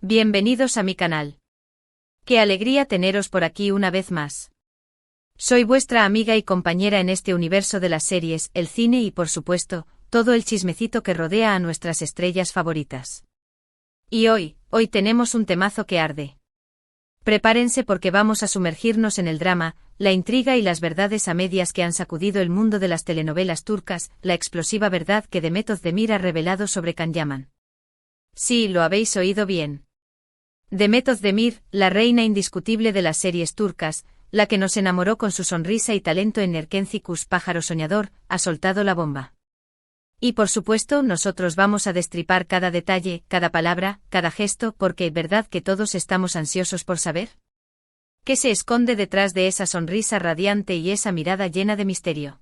Bienvenidos a mi canal. Qué alegría teneros por aquí una vez más. Soy vuestra amiga y compañera en este universo de las series, el cine y por supuesto, todo el chismecito que rodea a nuestras estrellas favoritas. Y hoy tenemos un temazo que arde. Prepárense porque vamos a sumergirnos en el drama, la intriga y las verdades a medias que han sacudido el mundo de las telenovelas turcas, la explosiva verdad que Demet Özdemir ha revelado sobre Can Yaman. Sí, lo habéis oído bien. Demet Özdemir, la reina indiscutible de las series turcas, la que nos enamoró con su sonrisa y talento en Erkenci Kuş, pájaro soñador, ha soltado la bomba. Y por supuesto nosotros vamos a destripar cada detalle, cada palabra, cada gesto, porque ¿verdad que todos estamos ansiosos por saber? ¿Qué se esconde detrás de esa sonrisa radiante y esa mirada llena de misterio?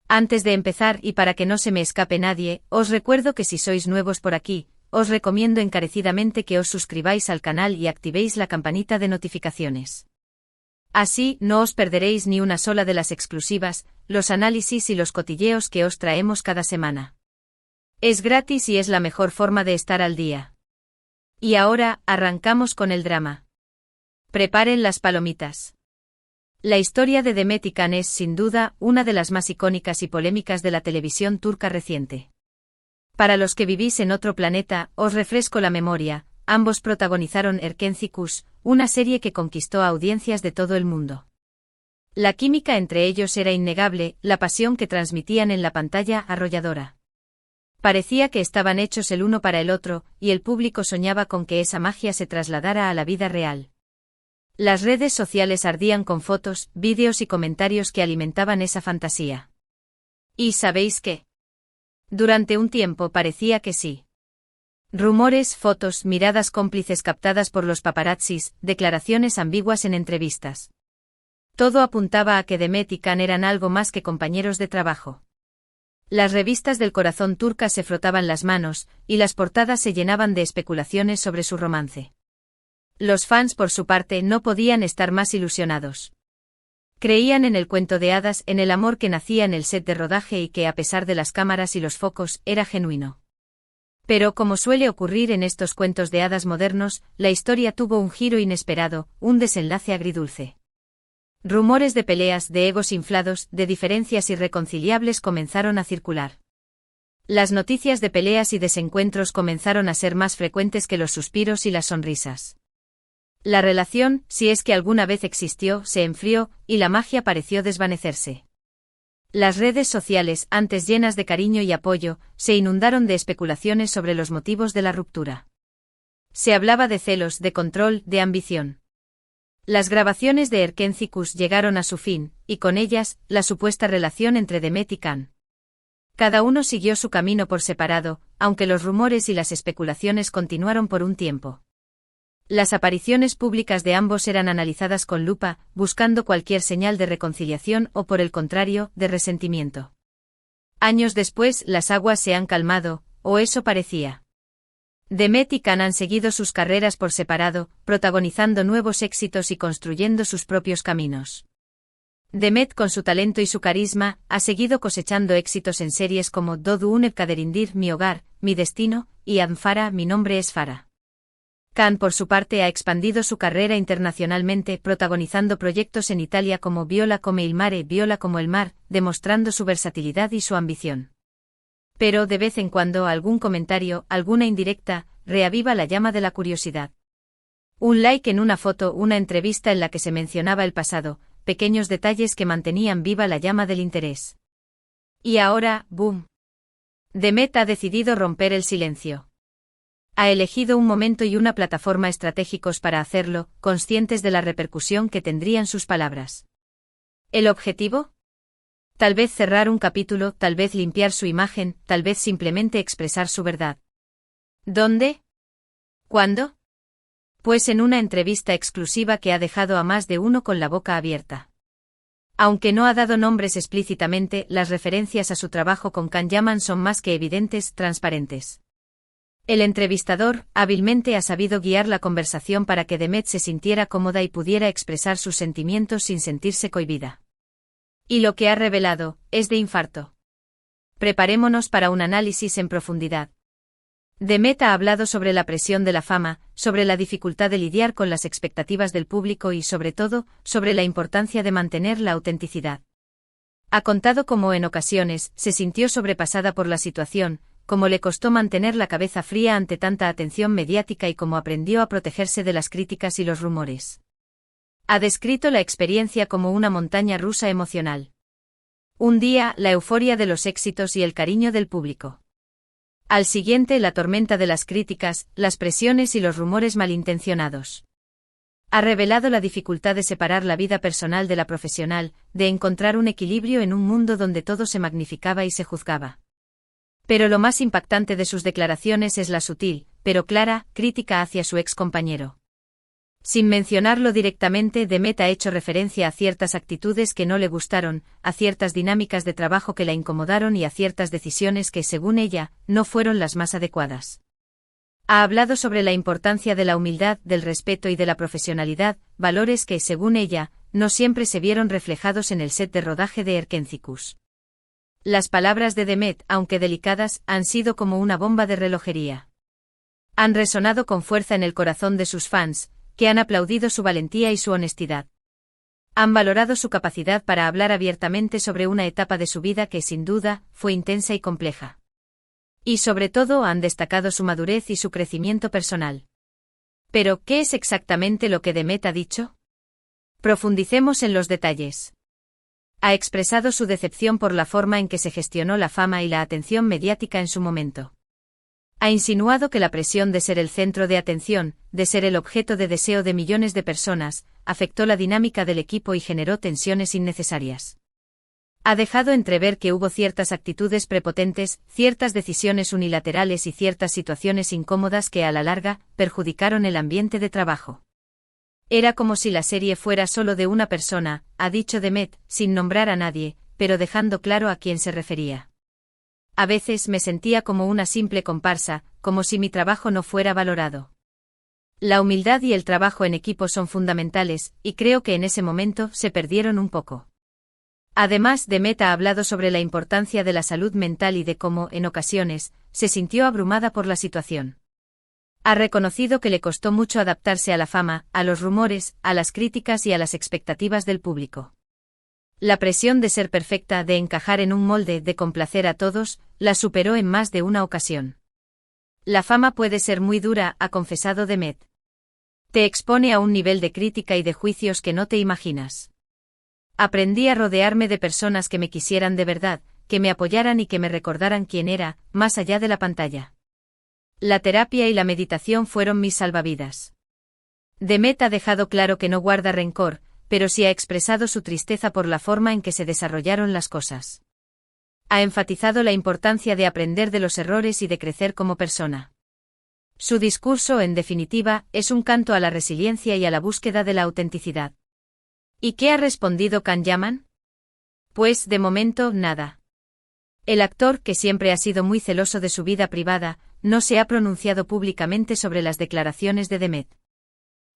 Antes de empezar y para que no se me escape nadie, os recuerdo que si sois nuevos por aquí, os recomiendo encarecidamente que os suscribáis al canal y activéis la campanita de notificaciones. Así, no os perderéis ni una sola de las exclusivas, los análisis y los cotilleos que os traemos cada semana. Es gratis y es la mejor forma de estar al día. Y ahora, arrancamos con el drama. Preparen las palomitas. La historia de Demet y Can es, sin duda, una de las más icónicas y polémicas de la televisión turca reciente. Para los que vivís en otro planeta, os refresco la memoria, ambos protagonizaron Erkenci Kuş, una serie que conquistó a audiencias de todo el mundo. La química entre ellos era innegable, la pasión que transmitían en la pantalla arrolladora. Parecía que estaban hechos el uno para el otro, y el público soñaba con que esa magia se trasladara a la vida real. Las redes sociales ardían con fotos, vídeos y comentarios que alimentaban esa fantasía. ¿Y sabéis qué? Durante un tiempo parecía que sí. Rumores, fotos, miradas cómplices captadas por los paparazzis, declaraciones ambiguas en entrevistas. Todo apuntaba a que Demet y Can eran algo más que compañeros de trabajo. Las revistas del corazón turcas se frotaban las manos, y las portadas se llenaban de especulaciones sobre su romance. Los fans, por su parte, no podían estar más ilusionados. Creían en el cuento de hadas, en el amor que nacía en el set de rodaje y que, a pesar de las cámaras y los focos, era genuino. Pero como suele ocurrir en estos cuentos de hadas modernos, la historia tuvo un giro inesperado, un desenlace agridulce. Rumores de peleas, de egos inflados, de diferencias irreconciliables comenzaron a circular. Las noticias de peleas y desencuentros comenzaron a ser más frecuentes que los suspiros y las sonrisas. La relación, si es que alguna vez existió, se enfrió, y la magia pareció desvanecerse. Las redes sociales, antes llenas de cariño y apoyo, se inundaron de especulaciones sobre los motivos de la ruptura. Se hablaba de celos, de control, de ambición. Las grabaciones de Erkenci Kuş llegaron a su fin, y con ellas, la supuesta relación entre Demet y Can. Cada uno siguió su camino por separado, aunque los rumores y las especulaciones continuaron por un tiempo. Las apariciones públicas de ambos eran analizadas con lupa, buscando cualquier señal de reconciliación o, por el contrario, de resentimiento. Años después, las aguas se han calmado, o eso parecía. Demet y Can han seguido sus carreras por separado, protagonizando nuevos éxitos y construyendo sus propios caminos. Demet, con su talento y su carisma, ha seguido cosechando éxitos en series como Doğduğun Kaderindir, Mi Hogar, Mi Destino, y Anfara, Mi Nombre es Farah. Can, por su parte, ha expandido su carrera internacionalmente, protagonizando proyectos en Italia como Viola come il mare, Viola como el mar, demostrando su versatilidad y su ambición. Pero de vez en cuando algún comentario, alguna indirecta, reaviva la llama de la curiosidad. Un like en una foto, una entrevista en la que se mencionaba el pasado, pequeños detalles que mantenían viva la llama del interés. Y ahora, ¡boom! Demet ha decidido romper el silencio. Ha elegido un momento y una plataforma estratégicos para hacerlo, conscientes de la repercusión que tendrían sus palabras. ¿El objetivo? Tal vez cerrar un capítulo, tal vez limpiar su imagen, tal vez simplemente expresar su verdad. ¿Dónde? ¿Cuándo? Pues en una entrevista exclusiva que ha dejado a más de uno con la boca abierta. Aunque no ha dado nombres explícitamente, las referencias a su trabajo con Can Yaman son más que evidentes, transparentes. El entrevistador, hábilmente ha sabido guiar la conversación para que Demet se sintiera cómoda y pudiera expresar sus sentimientos sin sentirse cohibida. Y lo que ha revelado, es de infarto. Preparémonos para un análisis en profundidad. Demet ha hablado sobre la presión de la fama, sobre la dificultad de lidiar con las expectativas del público y sobre todo, sobre la importancia de mantener la autenticidad. Ha contado cómo en ocasiones se sintió sobrepasada por la situación, cómo le costó mantener la cabeza fría ante tanta atención mediática y cómo aprendió a protegerse de las críticas y los rumores. Ha descrito la experiencia como una montaña rusa emocional. Un día, la euforia de los éxitos y el cariño del público. Al siguiente, la tormenta de las críticas, las presiones y los rumores malintencionados. Ha revelado la dificultad de separar la vida personal de la profesional, de encontrar un equilibrio en un mundo donde todo se magnificaba y se juzgaba. Pero lo más impactante de sus declaraciones es la sutil, pero clara, crítica hacia su ex compañero. Sin mencionarlo directamente, Demet ha hecho referencia a ciertas actitudes que no le gustaron, a ciertas dinámicas de trabajo que la incomodaron y a ciertas decisiones que, según ella, no fueron las más adecuadas. Ha hablado sobre la importancia de la humildad, del respeto y de la profesionalidad, valores que, según ella, no siempre se vieron reflejados en el set de rodaje de Erkencicus. Las palabras de Demet, aunque delicadas, han sido como una bomba de relojería. Han resonado con fuerza en el corazón de sus fans, que han aplaudido su valentía y su honestidad. Han valorado su capacidad para hablar abiertamente sobre una etapa de su vida que, sin duda, fue intensa y compleja. Y sobre todo han destacado su madurez y su crecimiento personal. Pero, ¿qué es exactamente lo que Demet ha dicho? Profundicemos en los detalles. Ha expresado su decepción por la forma en que se gestionó la fama y la atención mediática en su momento. Ha insinuado que la presión de ser el centro de atención, de ser el objeto de deseo de millones de personas, afectó la dinámica del equipo y generó tensiones innecesarias. Ha dejado entrever que hubo ciertas actitudes prepotentes, ciertas decisiones unilaterales y ciertas situaciones incómodas que a la larga perjudicaron el ambiente de trabajo. Era como si la serie fuera solo de una persona, ha dicho Demet, sin nombrar a nadie, pero dejando claro a quién se refería. A veces me sentía como una simple comparsa, como si mi trabajo no fuera valorado. La humildad y el trabajo en equipo son fundamentales, y creo que en ese momento se perdieron un poco. Además, Demet ha hablado sobre la importancia de la salud mental y de cómo, en ocasiones, se sintió abrumada por la situación. Ha reconocido que le costó mucho adaptarse a la fama, a los rumores, a las críticas y a las expectativas del público. La presión de ser perfecta, de encajar en un molde, de complacer a todos, la superó en más de una ocasión. La fama puede ser muy dura, ha confesado Demet. Te expone a un nivel de crítica y de juicios que no te imaginas. Aprendí a rodearme de personas que me quisieran de verdad, que me apoyaran y que me recordaran quién era, más allá de la pantalla. La terapia y la meditación fueron mis salvavidas. Demet ha dejado claro que no guarda rencor, pero sí ha expresado su tristeza por la forma en que se desarrollaron las cosas. Ha enfatizado la importancia de aprender de los errores y de crecer como persona. Su discurso, en definitiva, es un canto a la resiliencia y a la búsqueda de la autenticidad. ¿Y qué ha respondido Can Yaman? Pues, de momento, nada. El actor, que siempre ha sido muy celoso de su vida privada, no se ha pronunciado públicamente sobre las declaraciones de Demet.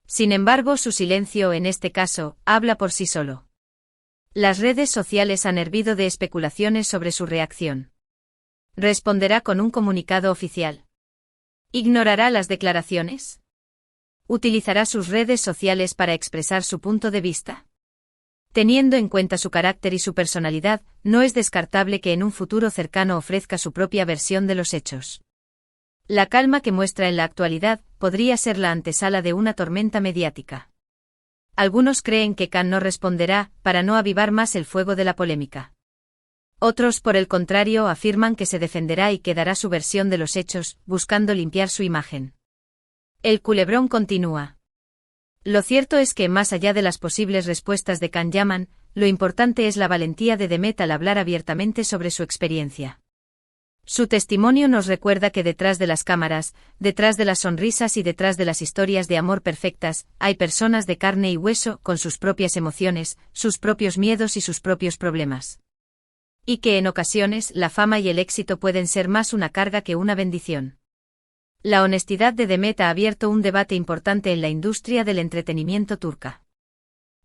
Sin embargo, su silencio, en este caso, habla por sí solo. Las redes sociales han hervido de especulaciones sobre su reacción. ¿Responderá con un comunicado oficial? ¿Ignorará las declaraciones? ¿Utilizará sus redes sociales para expresar su punto de vista? Teniendo en cuenta su carácter y su personalidad, no es descartable que en un futuro cercano ofrezca su propia versión de los hechos. La calma que muestra en la actualidad podría ser la antesala de una tormenta mediática. Algunos creen que Can no responderá, para no avivar más el fuego de la polémica. Otros, por el contrario, afirman que se defenderá y que dará su versión de los hechos, buscando limpiar su imagen. El culebrón continúa. Lo cierto es que, más allá de las posibles respuestas de Can Yaman, lo importante es la valentía de Demet al hablar abiertamente sobre su experiencia. Su testimonio nos recuerda que detrás de las cámaras, detrás de las sonrisas y detrás de las historias de amor perfectas, hay personas de carne y hueso, con sus propias emociones, sus propios miedos y sus propios problemas. Y que en ocasiones la fama y el éxito pueden ser más una carga que una bendición. La honestidad de Demet ha abierto un debate importante en la industria del entretenimiento turca.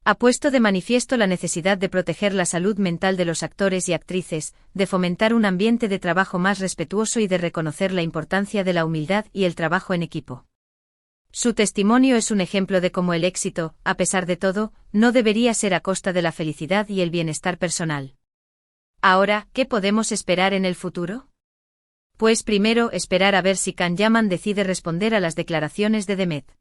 Ha puesto de manifiesto la necesidad de proteger la salud mental de los actores y actrices, de fomentar un ambiente de trabajo más respetuoso y de reconocer la importancia de la humildad y el trabajo en equipo. Su testimonio es un ejemplo de cómo el éxito, a pesar de todo, no debería ser a costa de la felicidad y el bienestar personal. Ahora, ¿qué podemos esperar en el futuro? Pues primero, esperar a ver si Can Yaman decide responder a las declaraciones de Demet.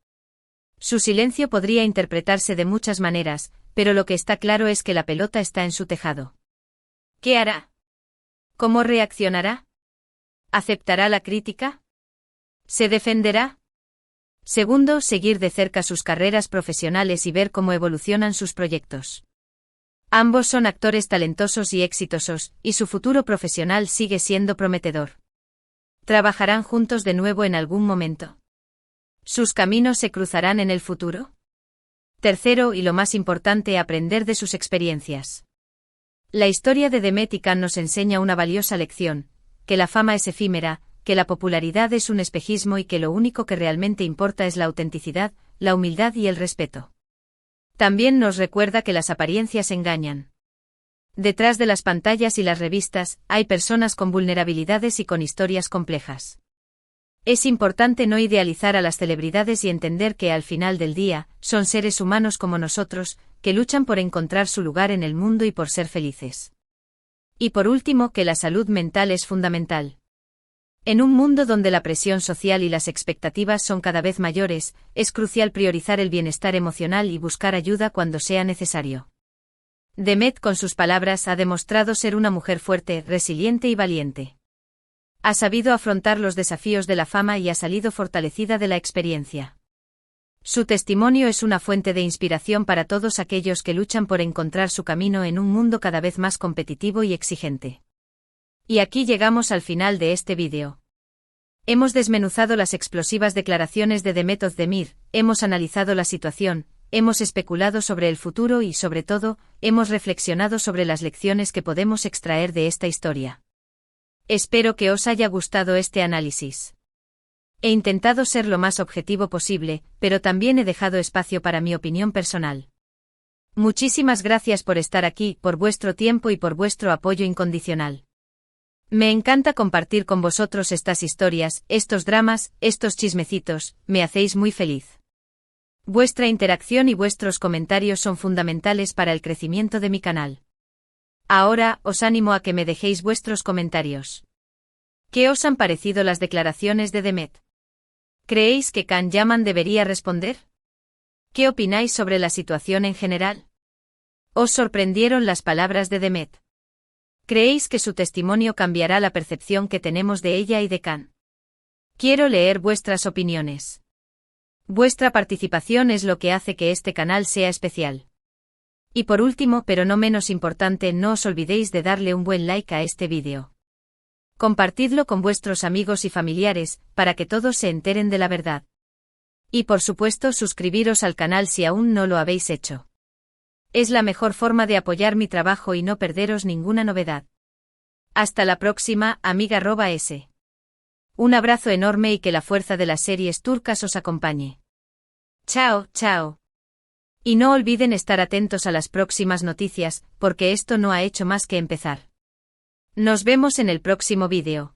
Su silencio podría interpretarse de muchas maneras, pero lo que está claro es que la pelota está en su tejado. ¿Qué hará? ¿Cómo reaccionará? ¿Aceptará la crítica? ¿Se defenderá? Segundo, seguir de cerca sus carreras profesionales y ver cómo evolucionan sus proyectos. Ambos son actores talentosos y exitosos, y su futuro profesional sigue siendo prometedor. ¿Trabajarán juntos de nuevo en algún momento? ¿Sus caminos se cruzarán en el futuro? Tercero, y lo más importante, aprender de sus experiencias. La historia de Demet y Can nos enseña una valiosa lección, que la fama es efímera, que la popularidad es un espejismo y que lo único que realmente importa es la autenticidad, la humildad y el respeto. También nos recuerda que las apariencias engañan. Detrás de las pantallas y las revistas, hay personas con vulnerabilidades y con historias complejas. Es importante no idealizar a las celebridades y entender que al final del día, son seres humanos como nosotros, que luchan por encontrar su lugar en el mundo y por ser felices. Y por último, que la salud mental es fundamental. En un mundo donde la presión social y las expectativas son cada vez mayores, es crucial priorizar el bienestar emocional y buscar ayuda cuando sea necesario. Demet, con sus palabras, ha demostrado ser una mujer fuerte, resiliente y valiente. Ha sabido afrontar los desafíos de la fama y ha salido fortalecida de la experiencia. Su testimonio es una fuente de inspiración para todos aquellos que luchan por encontrar su camino en un mundo cada vez más competitivo y exigente. Y aquí llegamos al final de este vídeo. Hemos desmenuzado las explosivas declaraciones de Demet Özdemir, hemos analizado la situación, hemos especulado sobre el futuro y, sobre todo, hemos reflexionado sobre las lecciones que podemos extraer de esta historia. Espero que os haya gustado este análisis. He intentado ser lo más objetivo posible, pero también he dejado espacio para mi opinión personal. Muchísimas gracias por estar aquí, por vuestro tiempo y por vuestro apoyo incondicional. Me encanta compartir con vosotros estas historias, estos dramas, estos chismecitos, me hacéis muy feliz. Vuestra interacción y vuestros comentarios son fundamentales para el crecimiento de mi canal. Ahora, os animo a que me dejéis vuestros comentarios. ¿Qué os han parecido las declaraciones de Demet? ¿Creéis que Can Yaman debería responder? ¿Qué opináis sobre la situación en general? ¿Os sorprendieron las palabras de Demet? ¿Creéis que su testimonio cambiará la percepción que tenemos de ella y de Can? Quiero leer vuestras opiniones. Vuestra participación es lo que hace que este canal sea especial. Y por último, pero no menos importante, no os olvidéis de darle un buen like a este vídeo. Compartidlo con vuestros amigos y familiares, para que todos se enteren de la verdad. Y por supuesto, suscribiros al canal si aún no lo habéis hecho. Es la mejor forma de apoyar mi trabajo y no perderos ninguna novedad. Hasta la próxima, amiga@s. Un abrazo enorme y que la fuerza de las series turcas os acompañe. Chao, chao. Y no olviden estar atentos a las próximas noticias, porque esto no ha hecho más que empezar. Nos vemos en el próximo vídeo.